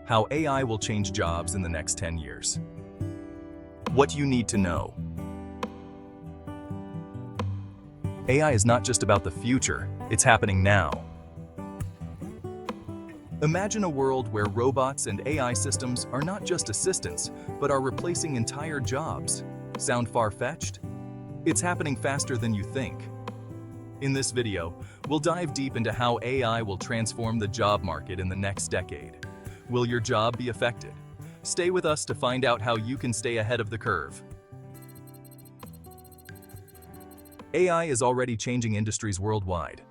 How AI will change jobs in the next 10 years. What you need to know. AI is not just about the future, it's happening now. Imagine a world where robots and AI systems are not just assistants, but are replacing entire jobs. Sound far-fetched? It's happening faster than you think. In this video, we'll dive deep into how AI will transform the job market in the next decade. Will your job be affected? Stay with us to find out how you can stay ahead of the curve. AI is already changing industries worldwide.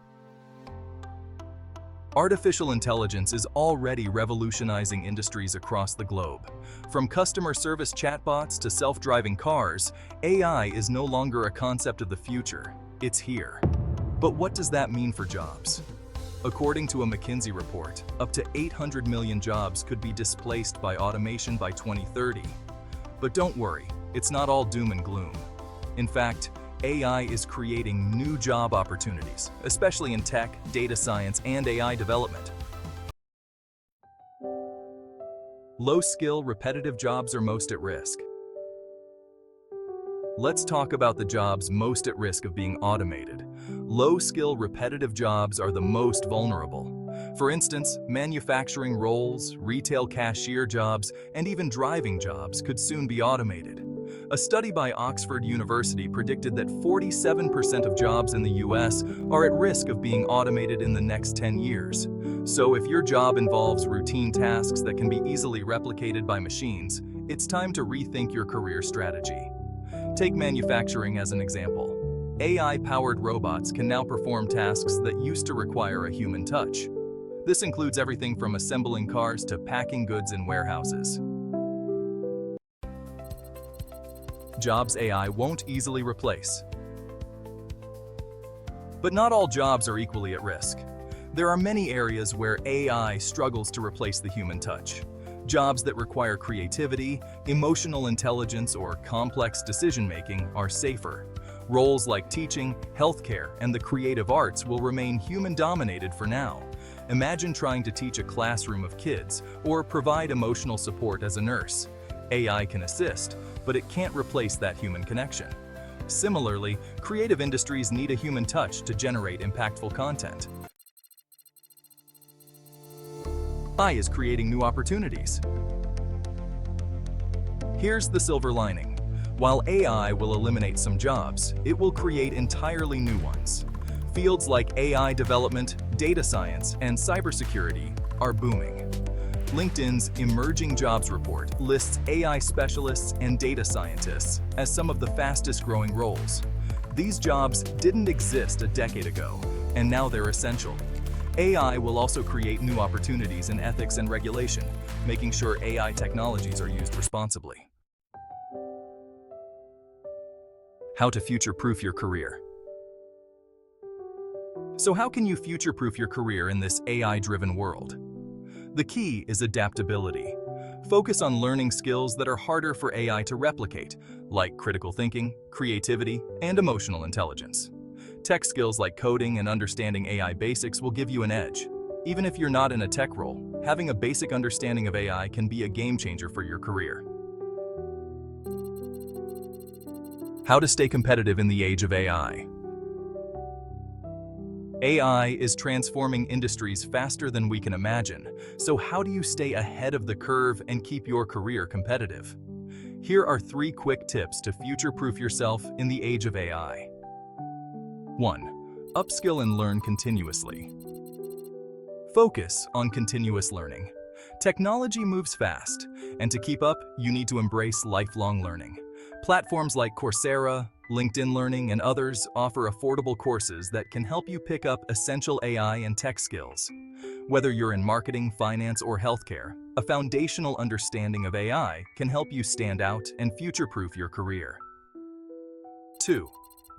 Artificial intelligence is already revolutionizing industries across the globe. From customer service chatbots to self-driving cars, AI is no longer a concept of the future, it's here. But what does that mean for jobs? According to a McKinsey report, up to 800 million jobs could be displaced by automation by 2030. But don't worry, it's not all doom and gloom. In fact, AI is creating new job opportunities, especially in tech, data science, and AI development. Low-skill, repetitive jobs are most at risk. Let's talk about the jobs most at risk of being automated. Low-skill, repetitive jobs are the most vulnerable. For instance, manufacturing roles, retail cashier jobs, and even driving jobs could soon be automated. A study by Oxford University predicted that 47% of jobs in the US are at risk of being automated in the next 10 years. So if your job involves routine tasks that can be easily replicated by machines, it's time to rethink your career strategy. Take manufacturing as an example. AI-powered robots can now perform tasks that used to require a human touch. This includes everything from assembling cars to packing goods in warehouses. Jobs AI won't easily replace. But not all jobs are equally at risk. There are many areas where AI struggles to replace the human touch. Jobs that require creativity, emotional intelligence, or complex decision-making are safer. Roles like teaching, healthcare, and the creative arts will remain human-dominated for now. Imagine trying to teach a classroom of kids or provide emotional support as a nurse. AI can assist, but it can't replace that human connection. Similarly, creative industries need a human touch to generate impactful content. AI is creating new opportunities. Here's the silver lining. While AI will eliminate some jobs, it will create entirely new ones. Fields like AI development, data science, and cybersecurity are booming. LinkedIn's Emerging Jobs Report lists AI specialists and data scientists as some of the fastest-growing roles. These jobs didn't exist a decade ago, and now they're essential. AI will also create new opportunities in ethics and regulation, making sure AI technologies are used responsibly. How to future-proof your career. So how can you future-proof your career in this AI-driven world? The key is adaptability. Focus on learning skills that are harder for AI to replicate, like critical thinking, creativity, and emotional intelligence. Tech skills like coding and understanding AI basics will give you an edge. Even if you're not in a tech role, having a basic understanding of AI can be a game changer for your career. How to stay competitive in the age of AI. AI is transforming industries faster than we can imagine, so how do you stay ahead of the curve and keep your career competitive? Here are 3 quick tips to future-proof yourself in the age of AI. 1. Upskill and learn continuously. Focus on continuous learning. Technology moves fast, and to keep up, you need to embrace lifelong learning. Platforms like Coursera, LinkedIn Learning, and others offer affordable courses that can help you pick up essential AI and tech skills. Whether you're in marketing, finance, or healthcare, a foundational understanding of AI can help you stand out and future-proof your career. 2.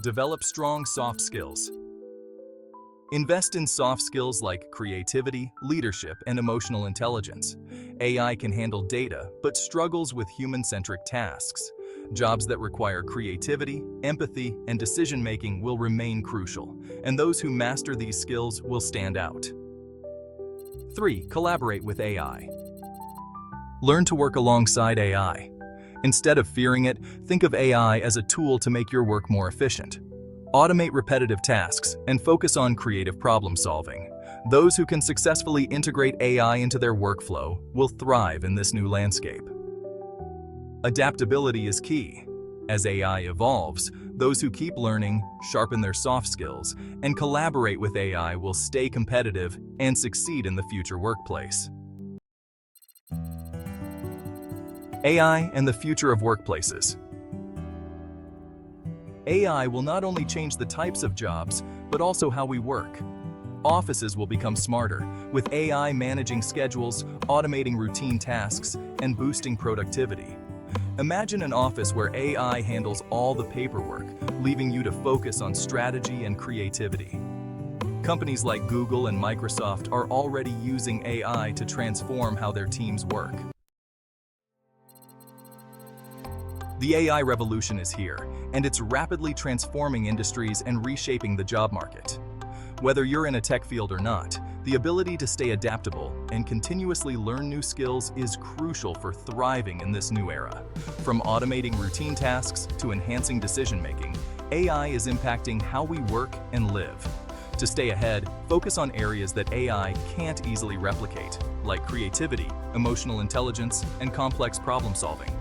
Develop strong soft skills. Invest in soft skills like creativity, leadership, and emotional intelligence. AI can handle data, but struggles with human-centric tasks. Jobs that require creativity, empathy, and decision-making will remain crucial, and those who master these skills will stand out. 3. Collaborate with AI. Learn to work alongside AI. Instead of fearing it, think of AI as a tool to make your work more efficient. Automate repetitive tasks and focus on creative problem solving. Those who can successfully integrate AI into their workflow will thrive in this new landscape. Adaptability is key. As AI evolves, those who keep learning, sharpen their soft skills, and collaborate with AI will stay competitive and succeed in the future workplace. AI and the future of workplaces. AI will not only change the types of jobs, but also how we work. Offices will become smarter, with AI managing schedules, automating routine tasks, and boosting productivity. Imagine an office where AI handles all the paperwork, leaving you to focus on strategy and creativity. Companies like Google and Microsoft are already using AI to transform how their teams work. The AI revolution is here, and it's rapidly transforming industries and reshaping the job market. Whether you're in a tech field or not, the ability to stay adaptable and continuously learn new skills is crucial for thriving in this new era. From automating routine tasks to enhancing decision-making, AI is impacting how we work and live. To stay ahead, focus on areas that AI can't easily replicate, like creativity, emotional intelligence, and complex problem solving.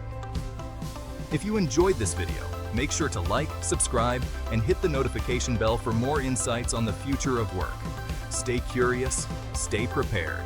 If you enjoyed this video, make sure to like, subscribe, and hit the notification bell for more insights on the future of work. Stay curious, stay prepared.